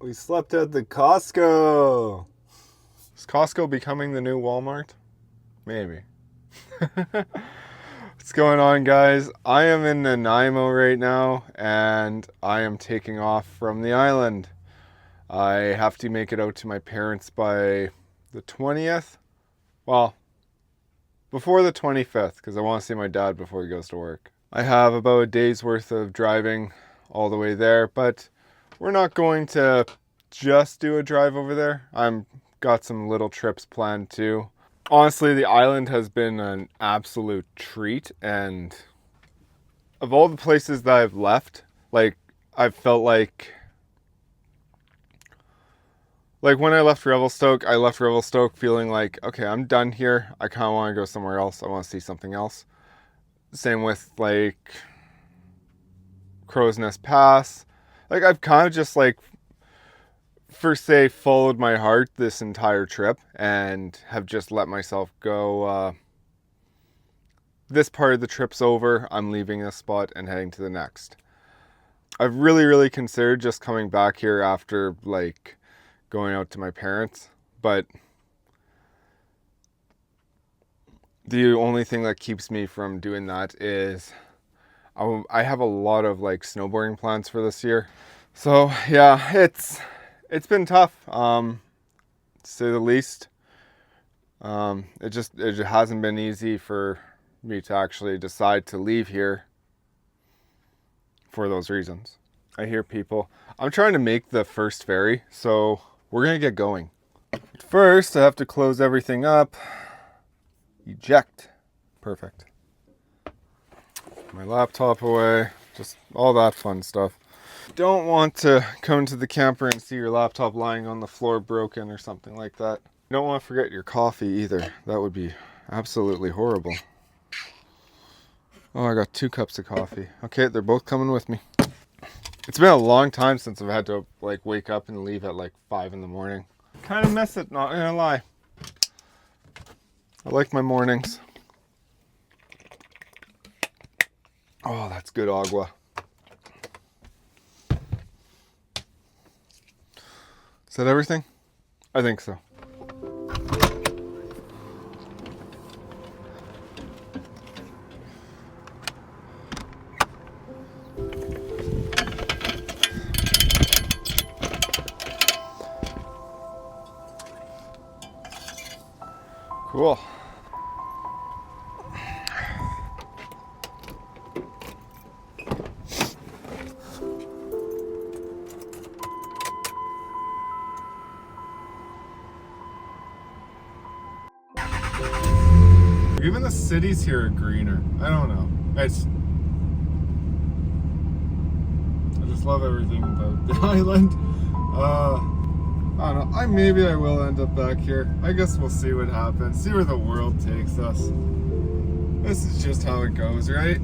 We slept at the Costco. Is Costco becoming the new Walmart? Maybe. What's going on, guys? I am in Nanaimo right now, and I am taking off from the island. I have to make it out to my parents by the 20th. Well, before the 25th, because I want to see my dad before he goes to work. I have about a day's worth of driving all the way there, but we're not going to just do a drive over there. I'm got some little trips planned too. Honestly, the island has been an absolute treat, and of all the places that I've left, I've felt like when I left Revelstoke feeling like, okay, I'm done here. I kind of want to go somewhere else. I want to see something else. Same with Crow's Nest Pass. I've kind of just followed my heart this entire trip and have just let myself go. This part of the trip's over. I'm leaving this spot and heading to the next. I've really considered just coming back here after going out to my parents, but the only thing that keeps me from doing that is I have a lot of snowboarding plans for this year. So yeah, it's been tough, to say the least. It hasn't been easy for me to actually decide to leave here for those reasons. I hear people. I'm trying to make the first ferry, so we're gonna get going. First, I have to close everything up. Eject. Perfect. My laptop away, just all that fun stuff. Don't want to come into the camper and see your laptop lying on the floor broken or something like that. You don't want to forget your coffee either. That would be absolutely horrible. Oh, I got 2 cups of coffee. Okay, they're both coming with me. It's been a long time since I've had to wake up and leave at 5 in the morning. Kind of miss it, not gonna lie. I like my mornings. Oh, that's good agua. Is that everything? I think so. Cool. Even the cities here are greener. I don't know. I just love everything about the island. I don't know. Maybe I will end up back here. I guess we'll see what happens. See where the world takes us. This is just how it goes, right?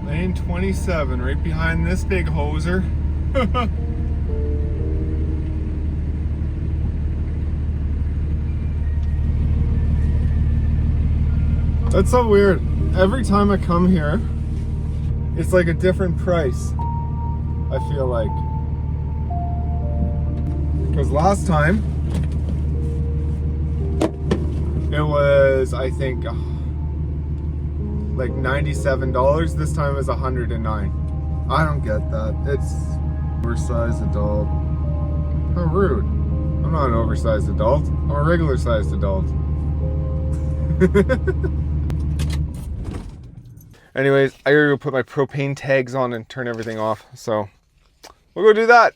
Lane 27, right behind this big hoser. That's so weird. Every time I come here, it's a different price, I feel like. Because last time, it was, I think, $97. This time is $109. I don't get that. It's oversized adult. How rude. I'm not an oversized adult. I'm a regular sized adult. Anyways, I gotta go put my propane tags on and turn everything off. So we'll go do that.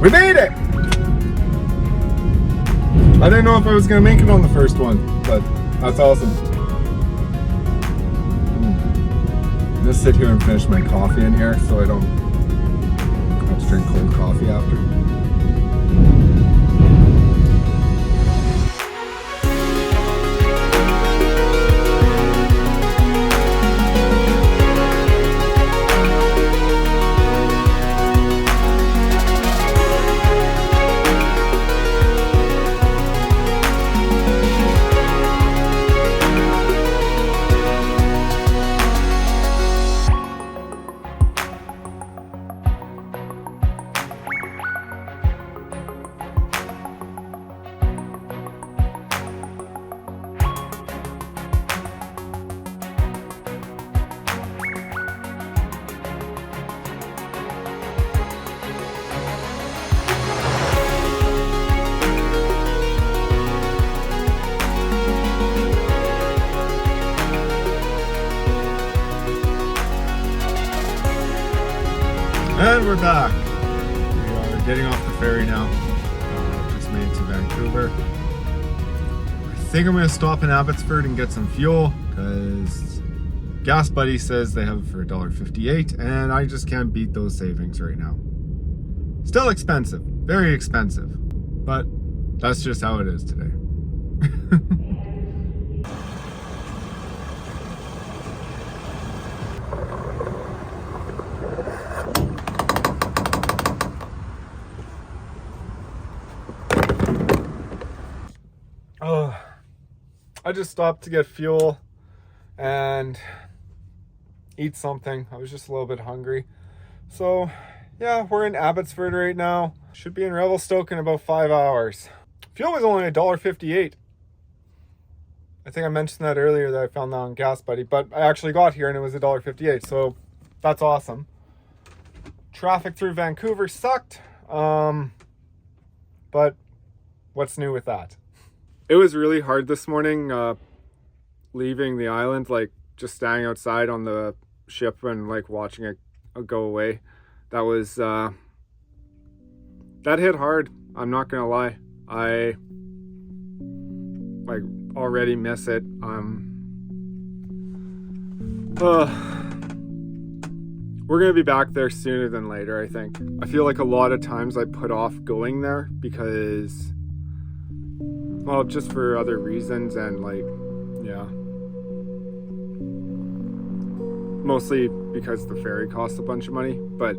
We made it! I didn't know if I was going to make it on the first one, but That's awesome. Just sit here and finish my coffee in here so I don't have to drink cold coffee after. And we're back. We are getting off the ferry now. Just made it to Vancouver. I think I'm going to stop in Abbotsford and get some fuel because Gas Buddy says they have it for $1.58 and I just can't beat those savings right now. Still expensive, very expensive, but that's just how it is today. Oh, I just stopped to get fuel and eat something. I was just a little bit hungry. So yeah, we're in Abbotsford right now. Should be in Revelstoke in about 5 hours. Fuel was only $1.58. I think I mentioned that earlier that I found that on Gas Buddy, but I actually got here and it was $1.58, so that's awesome. Traffic through Vancouver sucked, but what's new with that? It was really hard this morning leaving the island, like just standing outside on the ship and like watching it go away. That was that hit hard. I'm not gonna lie. I like already miss it. We're gonna be back there sooner than later, I think. I feel like a lot of times I put off going there because, well, just for other reasons and like, yeah. Mostly because the ferry costs a bunch of money, but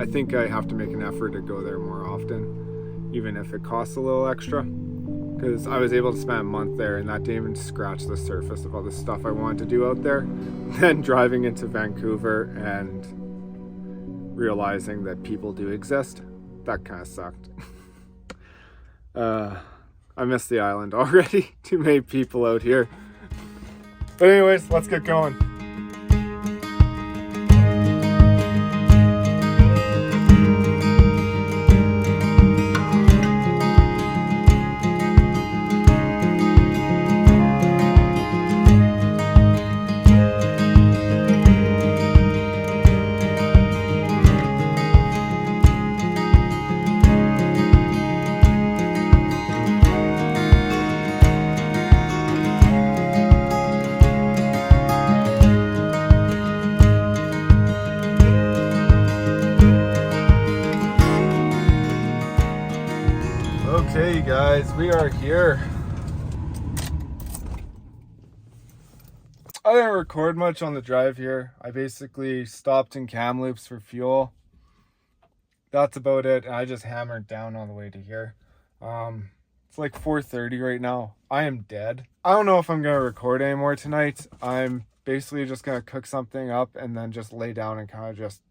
I think I have to make an effort to go there more often, even if it costs a little extra. Because I was able to spend a month there and that didn't even scratch the surface of all the stuff I wanted to do out there. Then driving into Vancouver and realizing that people do exist, that kind of sucked. I miss the island already. Too many people out here. But anyways, let's get going. Okay guys, we are here. I didn't record much on the drive here. I basically stopped in Kamloops for fuel. That's about it. And I just hammered down on the way to here. It's like 4:30 right now. I am dead. I don't know if I'm gonna record anymore tonight. I'm basically just gonna cook something up and then just lay down and kind of just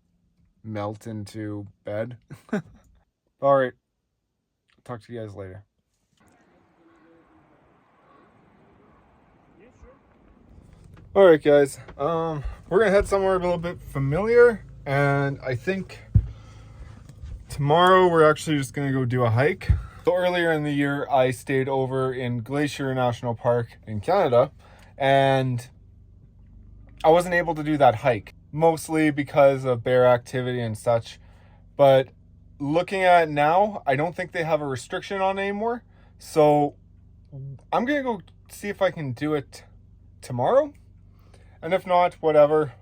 melt into bed. All right. Talk to you guys later. All right, guys. We're gonna head somewhere a little bit familiar, and I think tomorrow we're actually just gonna go do a hike. So earlier in the year, I stayed over in Glacier National Park in Canada, and I wasn't able to do that hike, mostly because of bear activity and such. But looking at it now, I don't think they have a restriction on it anymore. So I'm gonna go see if I can do it tomorrow. And if not, whatever.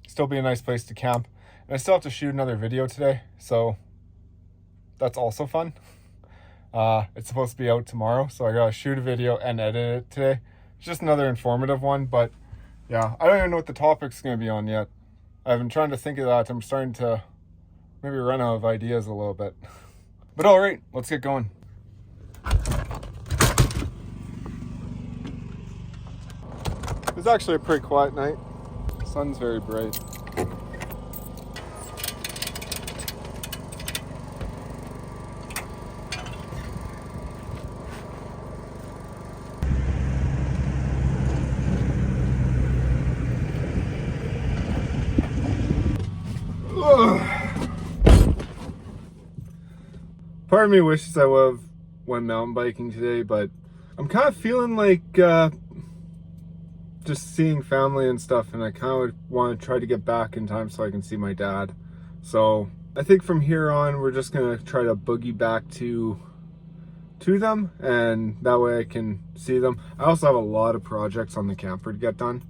Still be a nice place to camp. And I still have to shoot another video today, so that's also fun. It's supposed to be out tomorrow, so I gotta shoot a video and edit it today. It's just another informative one, but yeah, I don't even know what the topic's gonna be on yet. I've been trying to think of that. I'm starting to maybe run out of ideas a little bit. But all right, let's get going. It was actually a pretty quiet night. The sun's very bright. Part of me wishes I would have went mountain biking today, but I'm kind of feeling like just seeing family and stuff, and I kind of want to try to get back in time so I can see my dad. So I think from here on we're just gonna try to boogie back to them, and that way I can see them. I also have a lot of projects on the camper to get done.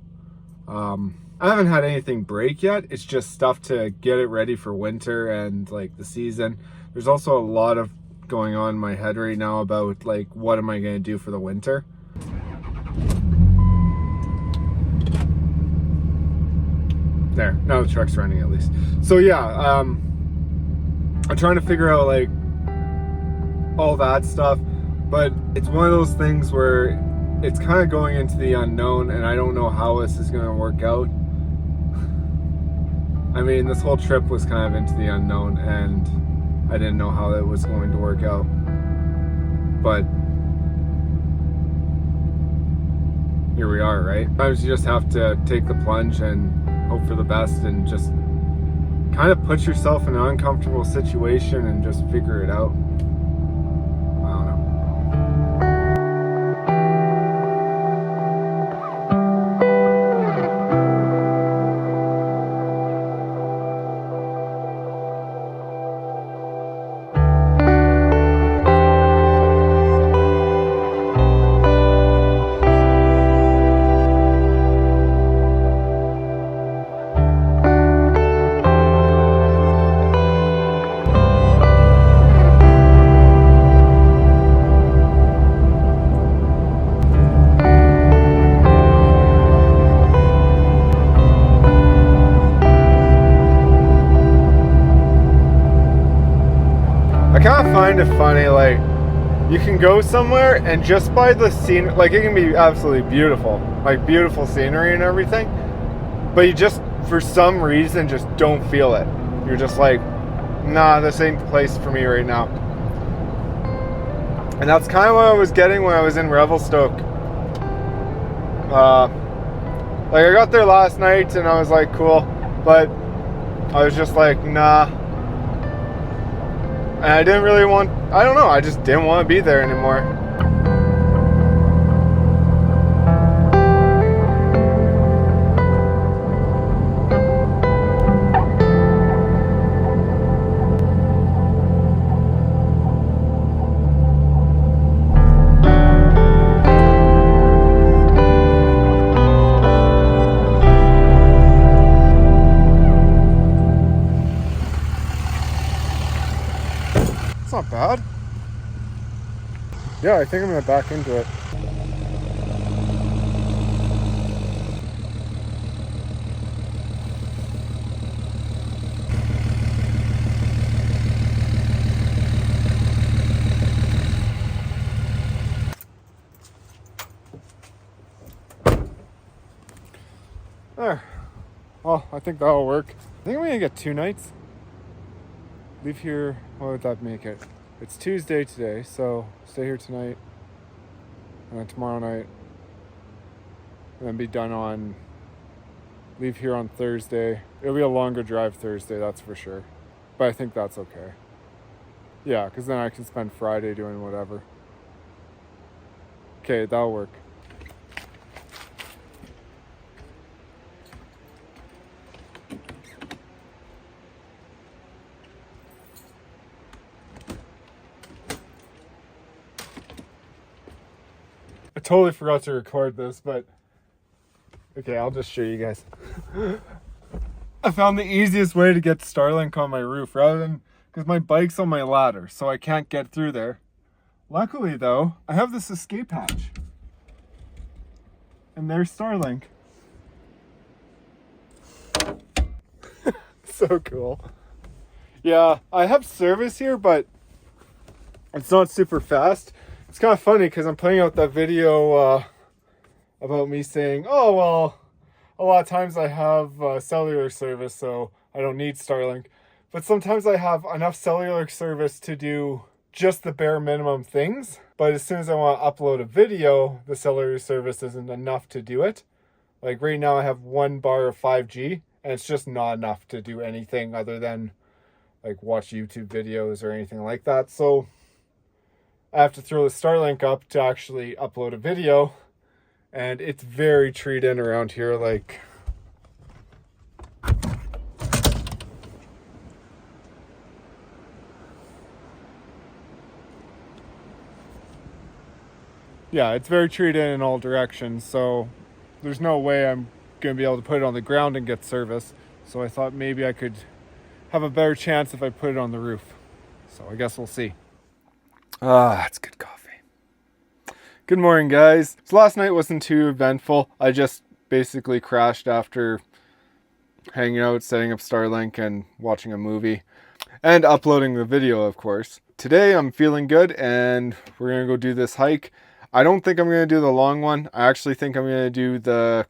I haven't had anything break yet. It's just stuff to get it ready for winter and like the season. There's also a lot of going on in my head right now about like what am I going to do for the winter. There, now the truck's running at least. So yeah, I'm trying to figure out like all that stuff, but it's one of those things where it's kind of going into the unknown, and I don't know how this is going to work out. I mean, this whole trip was kind of into the unknown, and I didn't know how it was going to work out. But here we are, right? Sometimes you just have to take the plunge and hope for the best, and just kind of put yourself in an uncomfortable situation and just figure it out. I don't know. I kind of find it funny, like, you can go somewhere and just by the scene, like, it can be absolutely beautiful, like beautiful scenery and everything, but you just, for some reason, just don't feel it. You're just like, nah, this ain't the place for me right now. And that's kind of what I was getting when I was in Revelstoke. Like, I got there last night and I was like, cool, but I was just like, nah. And I didn't really want, I don't know, I just didn't want to be there anymore. It's not bad. Yeah, I think I'm gonna back into it. There. Well, I think that'll work. I think I'm gonna get 2 nights. Leave here, what would that make it? It's Tuesday today, so stay here tonight, and then tomorrow night, and then be done on, leave here on Thursday. It'll be a longer drive Thursday, that's for sure. But I think that's okay. Yeah, because then I can spend Friday doing whatever. Okay, that'll work. I totally forgot to record this, but okay, I'll just show you guys. I found the easiest way to get Starlink on my roof rather than, because my bike's on my ladder, so I can't get through there. Luckily though, I have this escape hatch. And there's Starlink. So cool. Yeah, I have service here, but it's not super fast. It's kind of funny because I'm playing out that video about me saying, oh, well, a lot of times I have cellular service, so I don't need Starlink. But sometimes I have enough cellular service to do just the bare minimum things. But as soon as I want to upload a video, the cellular service isn't enough to do it. Like right now I have 1 bar of 5G, and it's just not enough to do anything other than like watch YouTube videos or anything like that. So I have to throw the Starlink up to actually upload a video, and it's very treed in around here. Like, yeah, it's very treed in all directions, so there's no way I'm gonna be able to put it on the ground and get service. So I thought maybe I could have a better chance if I put it on the roof. So I guess we'll see. That's good coffee. Good morning, guys. So last night wasn't too eventful. I just basically crashed after hanging out, setting up Starlink, and watching a movie. And uploading the video, of course. Today I'm feeling good, and we're gonna go do this hike. I don't think I'm gonna do the long one. I actually think I'm gonna do the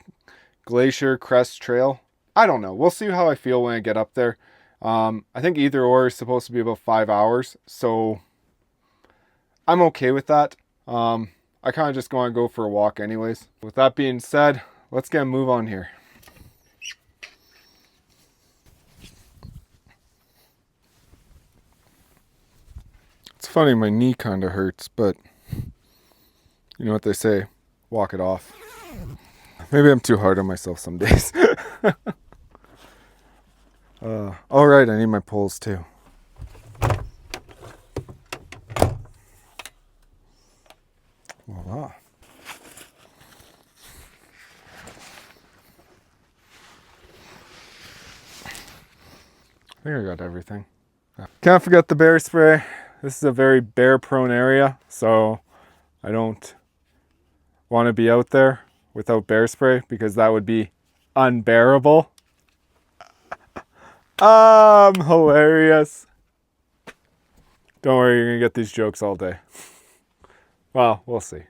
Glacier Crest trail. I don't know. We'll see how I feel when I get up there. I think either or is supposed to be about 5 hours, so I'm okay with that. I kind of just want to go for a walk anyways. With that being said, let's get a move on here. It's funny, my knee kind of hurts, but you know what they say, walk it off. Maybe I'm too hard on myself some days. All right, I need my poles too. Voila. I think I got everything. Can't forget the bear spray. This is a very bear prone area, so I don't want to be out there without bear spray because that would be unbearable. Hilarious. Don't worry, you're gonna get these jokes all day. Well, we'll see.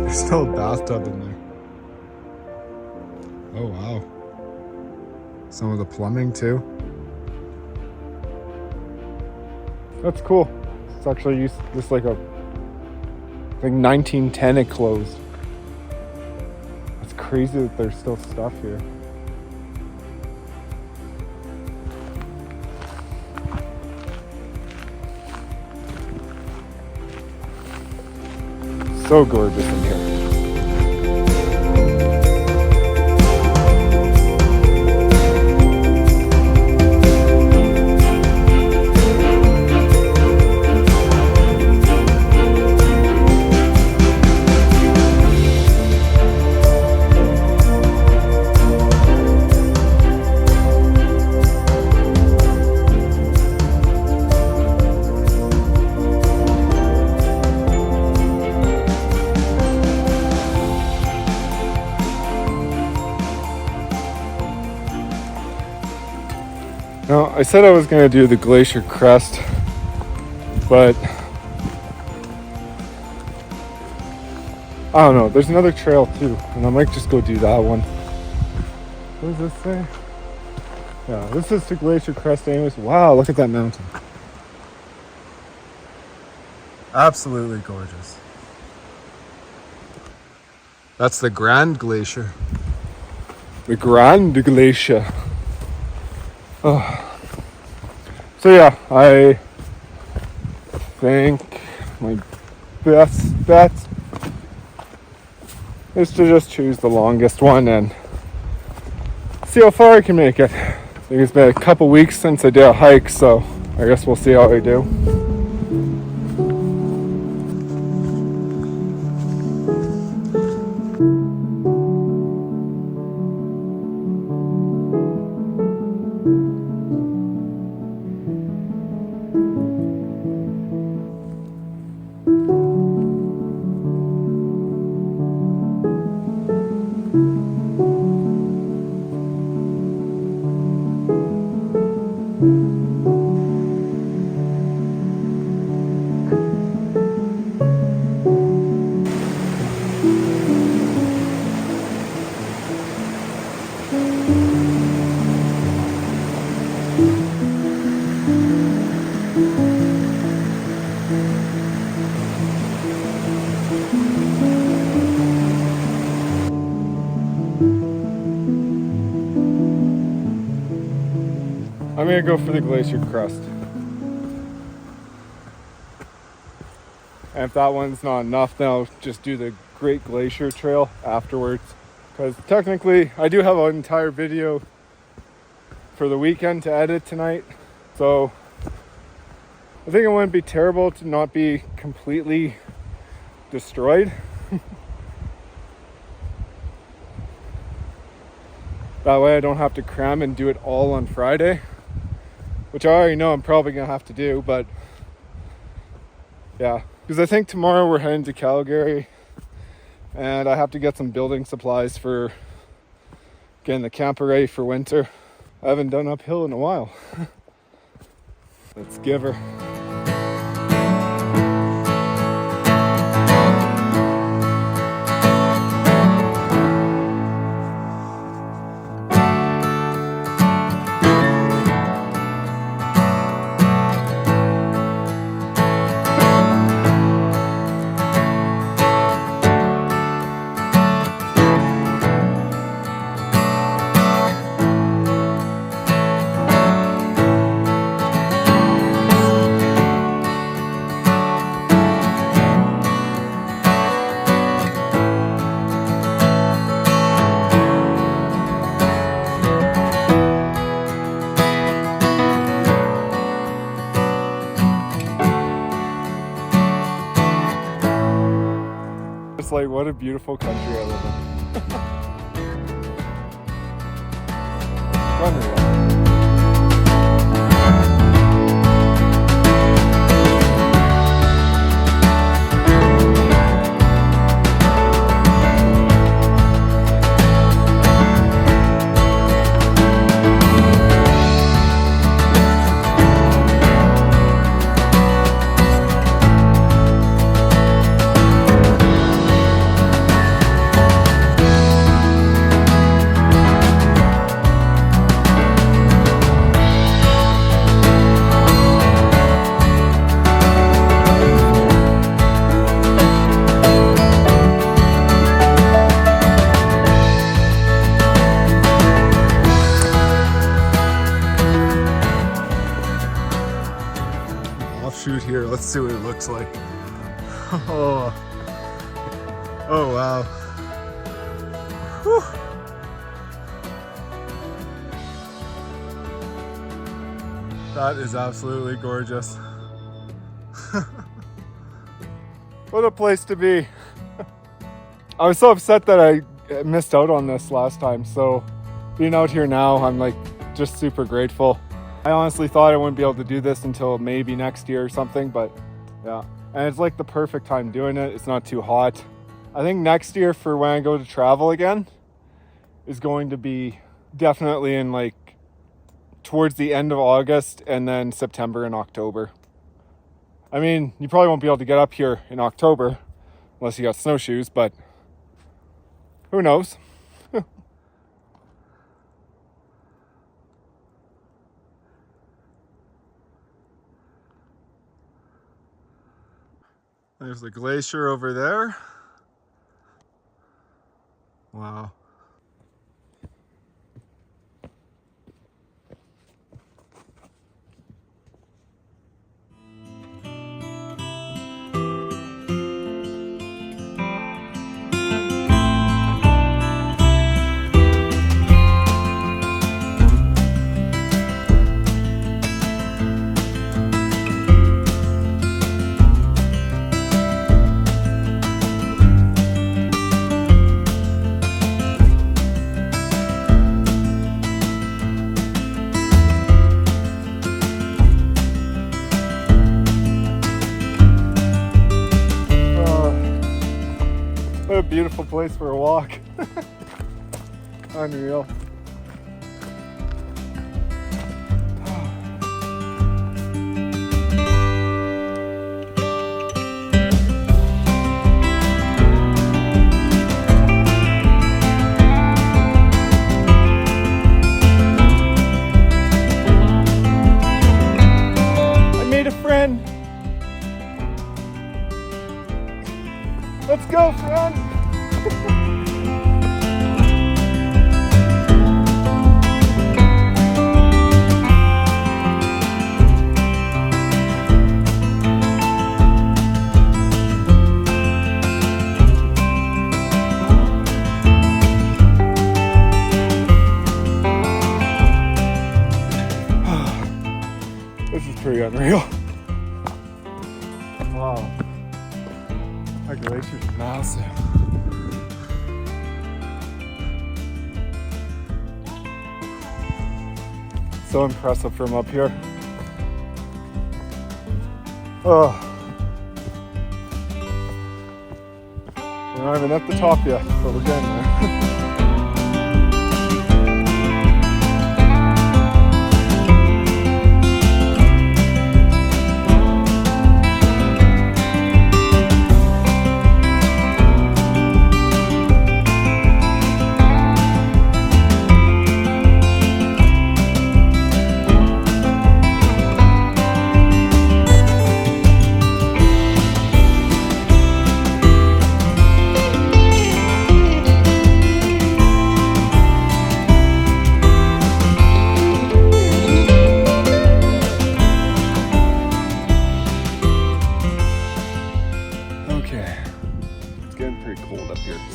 Still a bathtub in there. Oh wow. Some of the plumbing too. That's cool. It's actually used just like a, I think 1910 it closed. It's crazy that there's still stuff here. So gorgeous in here. I said I was going to do the Glacier Crest, but I don't know. There's another trail too, and I might just go do that one. What does this say? Yeah, this is to Glacier Crest anyways. Wow, look at that mountain. Absolutely gorgeous. That's the Grand Glacier. The Grand Glacier. Oh. So yeah, I think my best bet is to just choose the longest one and see how far I can make it. I think it's been a couple weeks since I did a hike, so I guess we'll see how I do. I'm gonna go for the Glacier Crest. And if that one's not enough, then I'll just do the Great Glacier Trail afterwards. Because technically, I do have an entire video for the weekend to edit tonight. So I think it wouldn't be terrible to not be completely destroyed. That way I don't have to cram and do it all on Friday, which I already know I'm probably gonna have to do, but yeah, because I think tomorrow we're heading to Calgary and I have to get some building supplies for getting the camper ready for winter. I haven't done uphill in a while. Let's give her. Like, what a beautiful country I live in. Unreal. Shoot here, let's see what it looks like. Oh wow. Whew. That is absolutely gorgeous. What a place to be. I was so upset that I missed out on this last time, so being out here now, I'm like just super grateful. I honestly thought I wouldn't be able to do this until maybe next year or something, but yeah. And it's like the perfect time doing it. It's not too hot. I think next year for when I go to travel again is going to be definitely in like towards the end of August and then September and October. I mean, you probably won't be able to get up here in October unless you got snowshoes, but who knows? There's the glacier over there. Wow. What a beautiful place for a walk. Unreal. I made a friend. Let's go, friend. This is pretty unreal. Wow. That glacier's massive. So impressive from up here. Oh. We're not even at the top yet, but we're getting there.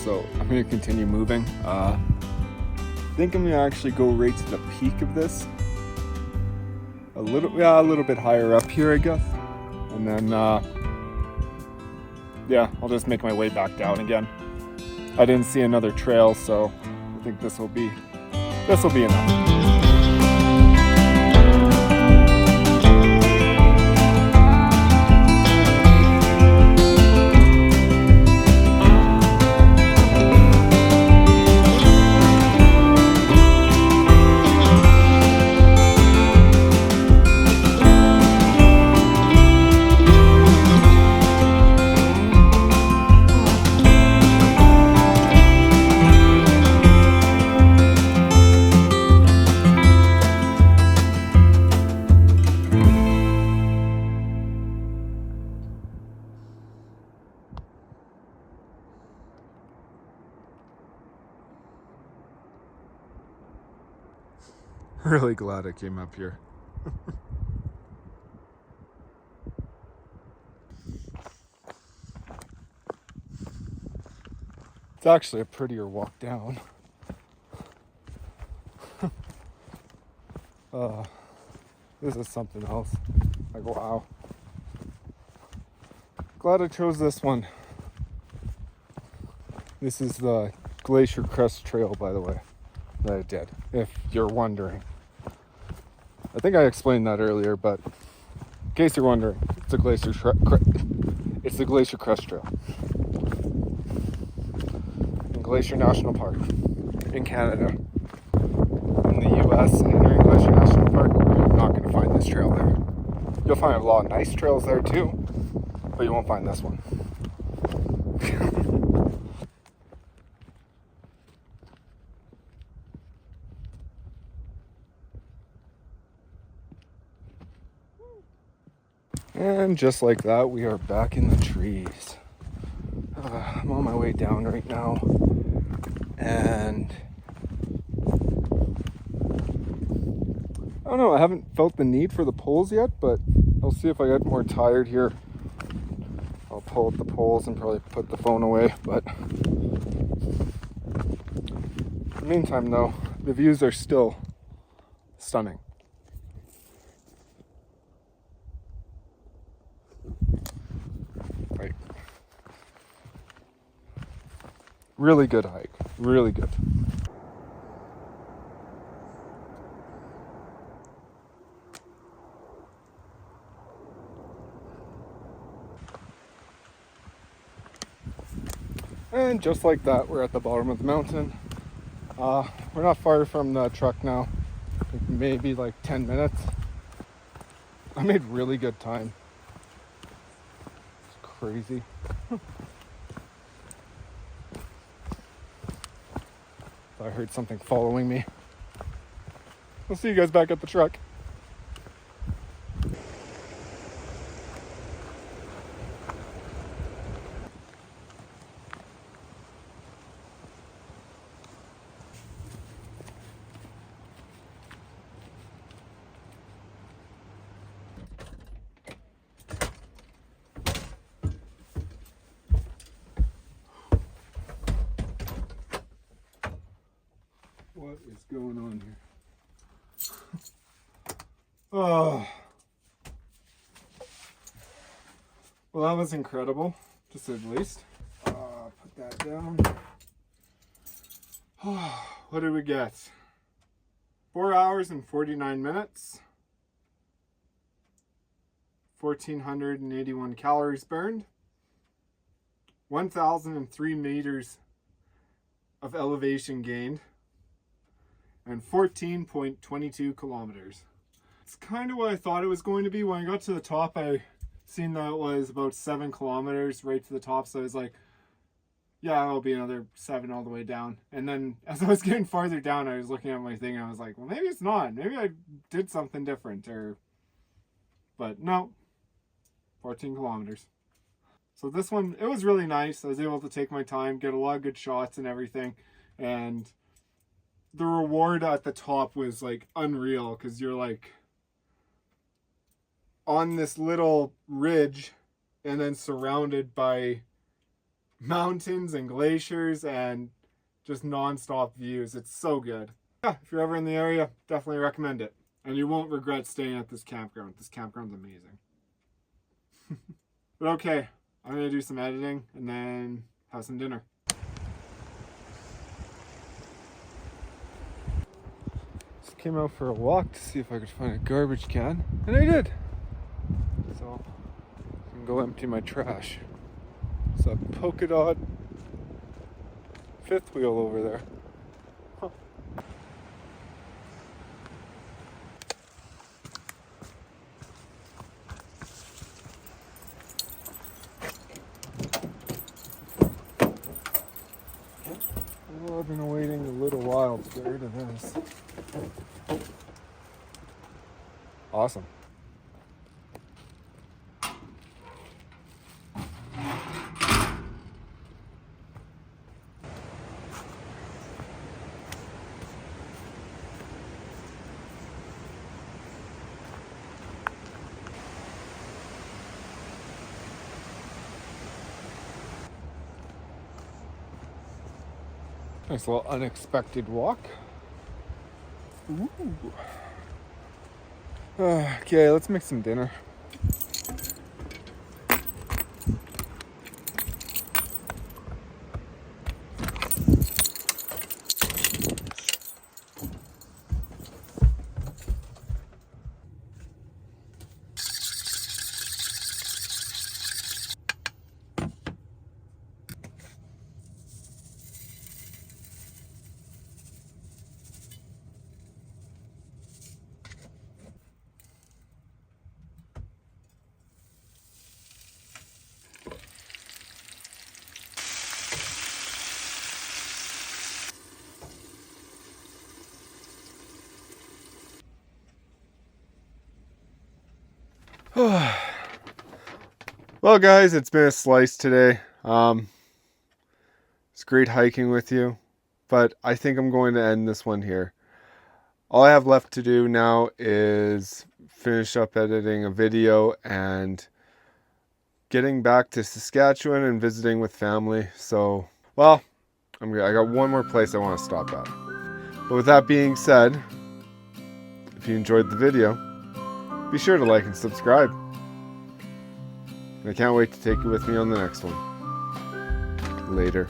So I'm going to continue moving. I think I'm going to actually go right to the peak of this. A little bit higher up here, I guess. And then, yeah, I'll just make my way back down again. I didn't see another trail, so I think this will be enough. Really glad I came up here. It's actually a prettier walk down. This is something else. Like, wow. Glad I chose this one. This is the Glacier Crest Trail, by the way, that I did, if you're wondering. I think I explained that earlier, but in case you're wondering, it's the Glacier Crest Trail in Glacier National Park in Canada, in the US, entering Glacier National Park, you're not going to find this trail there. You'll find a lot of nice trails there too, but you won't find this one. And just like that, we are back in the trees. I'm on my way down right now, and I don't know, I haven't felt the need for the poles yet, but I'll see if I get more tired here. I'll pull up the poles and probably put the phone away, but in the meantime though, the views are still stunning. Right. Really good hike, really good. And just like that, we're at the bottom of the mountain. We're not far from the truck now, maybe like 10 minutes. I made really good time. It's crazy. I heard something following me. I'll see you guys back at the truck. What is going on here? Oh. Well, that was incredible, to say the least. Put that down. What did we get? 4 hours and 49 minutes. 1,481 calories burned. 1,003 meters of elevation gained. And 14.22 kilometers. It's kind of what I thought it was going to be. When I got to the top, I seen that it was about 7 kilometers right to the top, so I was like, yeah, it'll be another 7 all the way down. And then as I was getting farther down, I was looking at my thing and I was like, well, maybe it's not. Maybe I did something different, but no, 14 kilometers. So this one, it was really nice. I was able to take my time, get a lot of good shots and everything, and the reward at the top was like unreal, because you're like on this little ridge and then surrounded by mountains and glaciers and just non-stop views. It's so good. Yeah, if you're ever in the area, definitely recommend it. And you won't regret staying at this campground. This campground's amazing. But okay, I'm gonna do some editing and then have some dinner. Just came out for a walk to see if I could find a garbage can, and I did. So I can go empty my trash. It's a polka dot fifth wheel over there. Huh. Well, I've been waiting a little while to get rid of this. Awesome. Nice little unexpected walk. Ooh. Okay, let's make some dinner. Well, guys, it's been a slice today. It's great hiking with you, but I think I'm going to end this one here. All I have left to do now is finish up editing a video and getting back to Saskatchewan and visiting with family. So, well, I got one more place I want to stop at. But with that being said, if you enjoyed the video, be sure to like and subscribe. And I can't wait to take you with me on the next one. Later.